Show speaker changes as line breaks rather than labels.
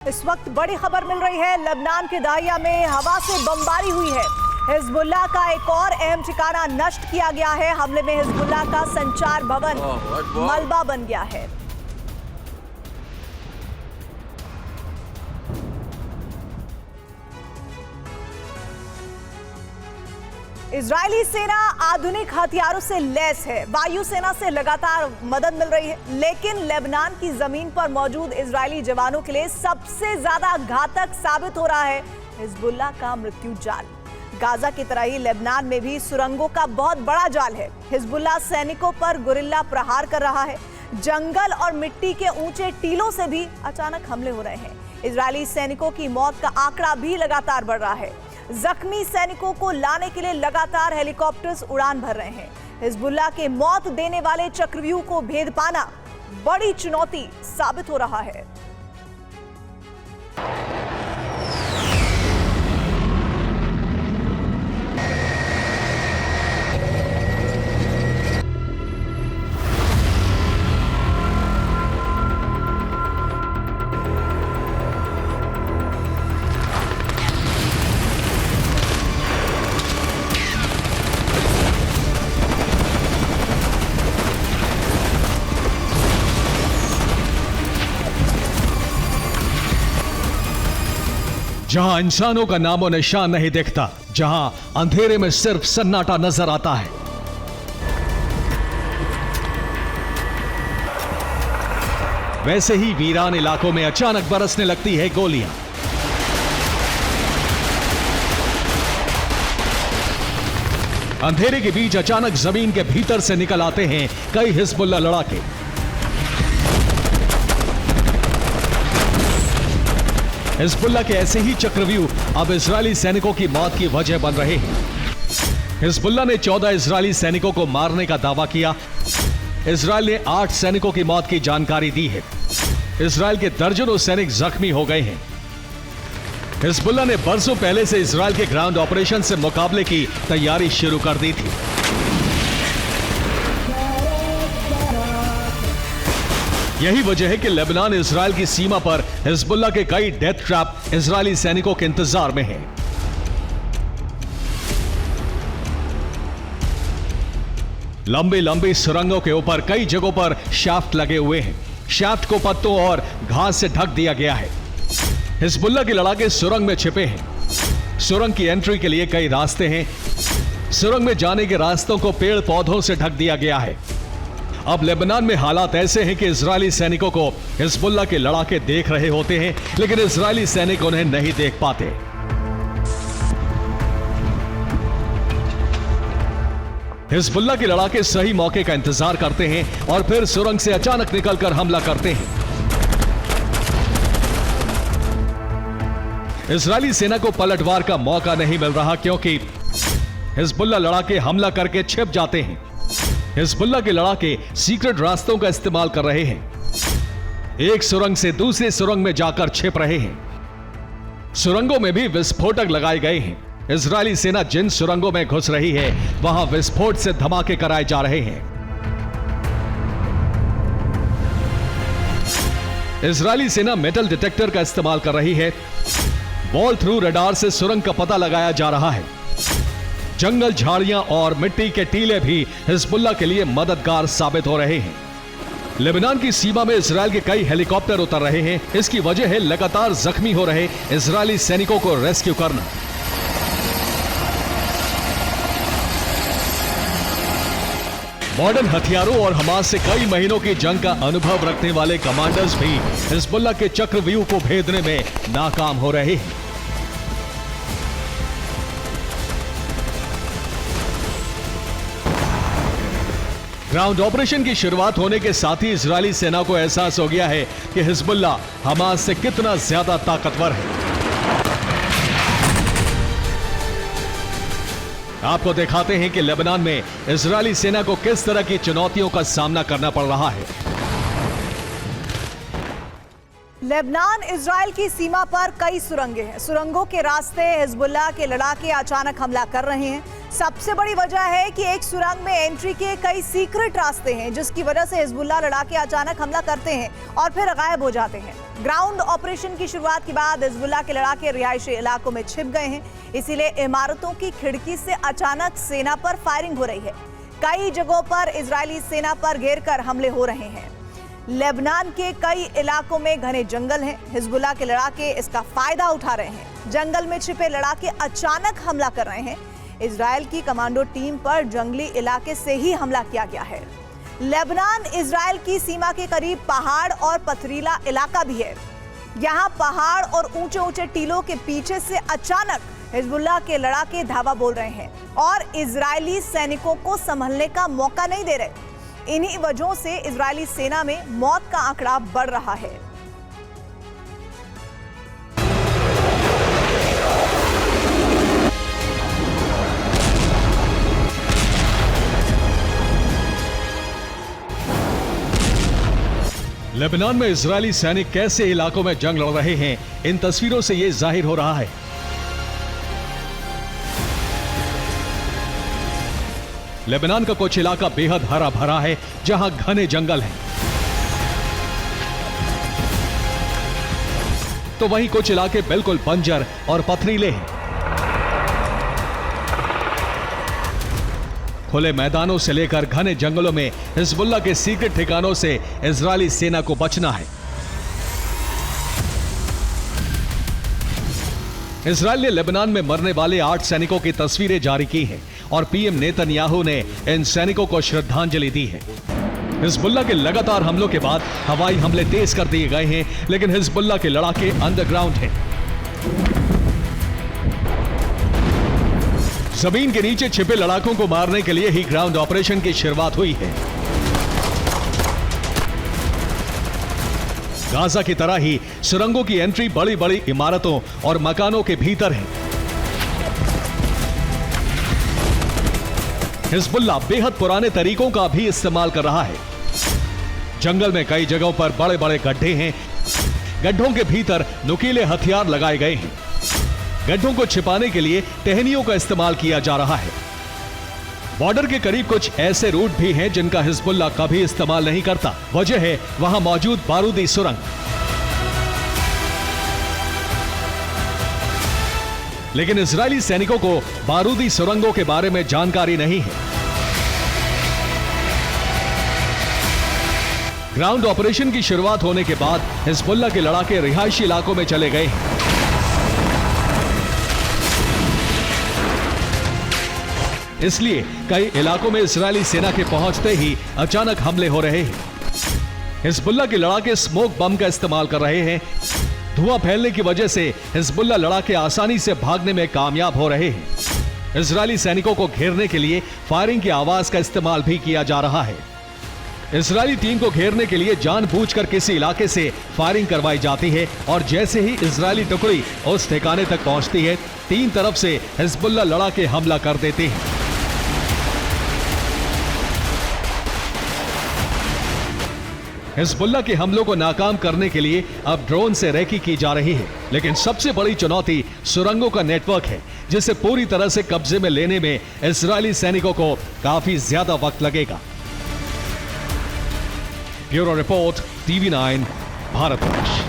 इस वक्त बड़ी खबर मिल रही है। लेबनान के दाहिया में हवा से बमबारी हुई है। हिजबुल्लाह का एक और अहम ठिकाना नष्ट किया गया है। हमले में हिजबुल्लाह का संचार भवन मलबा बन गया है। इजरायली सेना आधुनिक हथियारों से लैस है। वायुसेना से लगातार मदद मिल रही है, लेकिन लेबनान की जमीन पर मौजूद इजरायली जवानों के लिए सबसे ज्यादा घातक साबित हो रहा है हिजबुल्लाह का मृत्यु जाल। गाजा की तरह ही लेबनान में भी सुरंगों का बहुत बड़ा जाल है। हिजबुल्लाह सैनिकों पर गुरिल्ला प्रहार कर रहा है। जंगल और मिट्टी के ऊंचे टीलों से भी अचानक हमले हो रहे हैं। इजरायली सैनिकों की मौत का आंकड़ा भी लगातार बढ़ रहा है। जख्मी सैनिकों को लाने के लिए लगातार हेलीकॉप्टर्स उड़ान भर रहे हैं। हिजबुल्लाह के मौत देने वाले चक्रव्यूह को भेद पाना बड़ी चुनौती साबित हो रहा है।
जहां इंसानों का नामो निशान नहीं दिखता, जहां अंधेरे में सिर्फ सन्नाटा नजर आता है, वैसे ही वीरान इलाकों में अचानक बरसने लगती है गोलियां। अंधेरे के बीच अचानक जमीन के भीतर से निकल आते हैं कई हिजबुल्लाह लड़ाके। हिजबुल्लाह के ऐसे ही चक्रव्यूह अब इजरायली सैनिकों की मौत की वजह बन रहे हैं। हिजबुल्लाह ने 14 इजरायली सैनिकों को मारने का दावा किया। इजरायल ने 8 सैनिकों की मौत की जानकारी दी है। इजरायल के दर्जनों सैनिक जख्मी हो गए हैं। हिजबुल्लाह ने बरसों पहले से इजरायल के ग्राउंड ऑपरेशन से मुकाबले की तैयारी शुरू कर दी थी। यही वजह है कि लेबनान इजरायल की सीमा पर हिजबुल्लाह के कई डेथ ट्रैप इजरायली सैनिकों के इंतजार में हैं। लंबी लंबी सुरंगों के ऊपर कई जगहों पर शाफ्ट लगे हुए हैं। शाफ्ट को पत्तों और घास से ढक दिया गया है। हिजबुल्लाह के लड़ाके सुरंग में छिपे हैं। सुरंग की एंट्री के लिए कई रास्ते हैं। सुरंग में जाने के रास्तों को पेड़ पौधों से ढक दिया गया है। अब लेबनान में हालात ऐसे हैं कि इजरायली सैनिकों को हिजबुल्लाह के लड़ाके देख रहे होते हैं, लेकिन इजरायली सैनिक उन्हें नहीं देख पाते। हिजबुल्लाह के लड़ाके सही मौके का इंतजार करते हैं और फिर सुरंग से अचानक निकलकर हमला करते हैं। इजरायली सेना को पलटवार का मौका नहीं मिल रहा, क्योंकि हिजबुल्लाह लड़ाके हमला करके छिप जाते हैं। हिजबुल्लाह के लड़ाके सीक्रेट रास्तों का इस्तेमाल कर रहे हैं। एक सुरंग से दूसरे सुरंग में जाकर छिप रहे हैं। सुरंगों में भी विस्फोटक लगाए गए हैं। इजरायली सेना जिन सुरंगों में घुस रही है, वहां विस्फोट से धमाके कराए जा रहे हैं। इजरायली सेना मेटल डिटेक्टर का इस्तेमाल कर रही है। वॉल थ्रू रडार से सुरंग का पता लगाया जा रहा है। जंगल, झाड़ियां और मिट्टी के टीले भी हिजबुल्लाह के लिए मददगार साबित हो रहे हैं। लेबनान की सीमा में इजरायल के कई हेलीकॉप्टर उतर रहे हैं। इसकी वजह है लगातार जख्मी हो रहे इजरायली सैनिकों को रेस्क्यू करना। मॉडर्न हथियारों और हमास से कई महीनों की जंग का अनुभव रखने वाले कमांडर्स भी हिजबुल्लाह के चक्रव्यूह को भेदने में नाकाम हो रहे हैं। ग्राउंड ऑपरेशन की शुरुआत होने के साथ ही इजरायली सेना को एहसास हो गया है कि हिजबुल्लाह हमास से कितना ज्यादा ताकतवर है। आपको दिखाते हैं कि लेबनान में इजरायली सेना को किस तरह की चुनौतियों का सामना करना पड़ रहा है।
लेबनान इजराइल की सीमा पर कई सुरंगें हैं। सुरंगों के रास्ते हिजबुल्लाह के लड़ाके अचानक हमला कर रहे हैं। सबसे बड़ी वजह है कि एक सुरंग में एंट्री के कई सीक्रेट रास्ते हैं, जिसकी वजह से हिजबुल्लाह लड़ाके अचानक हमला करते हैं और फिर गायब हो जाते हैं। ग्राउंड ऑपरेशन की शुरुआत के बाद हिजबुल्लाह के लड़ाके रिहायशी इलाकों में छिप गए हैं, इसीलिए इमारतों की खिड़की से अचानक सेना पर फायरिंग हो रही है। कई जगहों पर इजरायली सेना पर घेरकर हमले हो रहे हैं। लेबनान के कई इलाकों में घने जंगल हैं। हिजबुल्लाह के लड़ाके इसका फायदा उठा रहे हैं। जंगल में छिपे लड़ाके अचानक हमला कर रहे हैं। इजरायल की कमांडो टीम पर जंगली इलाके से ही हमला किया गया है। लेबनान इजरायल की सीमा के करीब पहाड़ और पथरीला इलाका भी है। यहाँ पहाड़ और ऊंचे ऊंचे टीलों के पीछे से अचानक हिजबुल्लाह के लड़ाके धावा बोल रहे हैं और इजरायली सैनिकों को संभलने का मौका नहीं दे रहे। इन्हीं वजहों से इजरायली सेना में मौत का आंकड़ा बढ़ रहा है।
लेबनान में इजरायली सैनिक कैसे इलाकों में जंग लड़ रहे हैं, इन तस्वीरों से यह जाहिर हो रहा है। लेबनान का कुछ इलाका बेहद हरा भरा है, जहां घने जंगल हैं। तो वहीं कुछ इलाके बिल्कुल बंजर और पथरीले हैं। खुले मैदानों से लेकर घने जंगलों में हिजबुल्लाह के सीक्रेट ठिकानों से इजरायली सेना को बचना है। इजरायल ने लेबनान में मरने वाले 8 सैनिकों की तस्वीरें जारी की हैं और पीएम नेतन्याहू ने इन सैनिकों को श्रद्धांजलि दी है। हिजबुल्लाह के लगातार हमलों के बाद हवाई हमले तेज कर दिए गए हैं, लेकिन हिजबुल्लाह के लड़ाके अंडरग्राउंड हैं। जमीन के नीचे छिपे लड़ाकों को मारने के लिए ही ग्राउंड ऑपरेशन की शुरुआत हुई है। गाजा की तरह ही सुरंगों की एंट्री बड़ी बड़ी इमारतों और मकानों के भीतर है। हिजबुल्लाह बेहद पुराने तरीकों का भी इस्तेमाल कर रहा है। जंगल में कई जगहों पर बड़े बड़े गड्ढे हैं। गड्ढों के भीतर नुकीले हथियार लगाए गए हैं। गड्ढों को छिपाने के लिए टहनियों का इस्तेमाल किया जा रहा है। बॉर्डर के करीब कुछ ऐसे रूट भी हैं जिनका हिजबुल्लाह कभी इस्तेमाल नहीं करता। वजह है वहां मौजूद बारूदी सुरंग। लेकिन इजरायली सैनिकों को बारूदी सुरंगों के बारे में जानकारी नहीं है। ग्राउंड ऑपरेशन की शुरुआत होने के बाद हिजबुल्लाह के लड़ाके रिहायशी इलाकों में चले गए हैं। इसलिए कई इलाकों में इजरायली सेना के पहुंचते ही अचानक हमले हो रहे हैं। हिजबुल्लाह के लड़ाके स्मोक बम का इस्तेमाल कर रहे हैं। धुआं फैलने की वजह से हिजबुल्लाह लड़ाके आसानी से भागने में कामयाब हो रहे हैं। इजरायली सैनिकों को घेरने के लिए फायरिंग की आवाज का इस्तेमाल भी किया जा रहा है। इजरायली टीम को घेरने के लिए जानबूझकर किसी इलाके से फायरिंग करवाई जाती है और जैसे ही इजरायली टुकड़ी उस ठिकाने तक पहुंचती है, 3 तरफ से हिजबुल्लाह लड़ाके हमला कर देते हैं। हिजबुल्लाह के हमलों को नाकाम करने के लिए अब ड्रोन से रेकी की जा रही है, लेकिन सबसे बड़ी चुनौती सुरंगों का नेटवर्क है, जिसे पूरी तरह से कब्जे में लेने में इजरायली सैनिकों को काफी ज्यादा वक्त लगेगा। Bureau report, TV9, Bharatvarsh.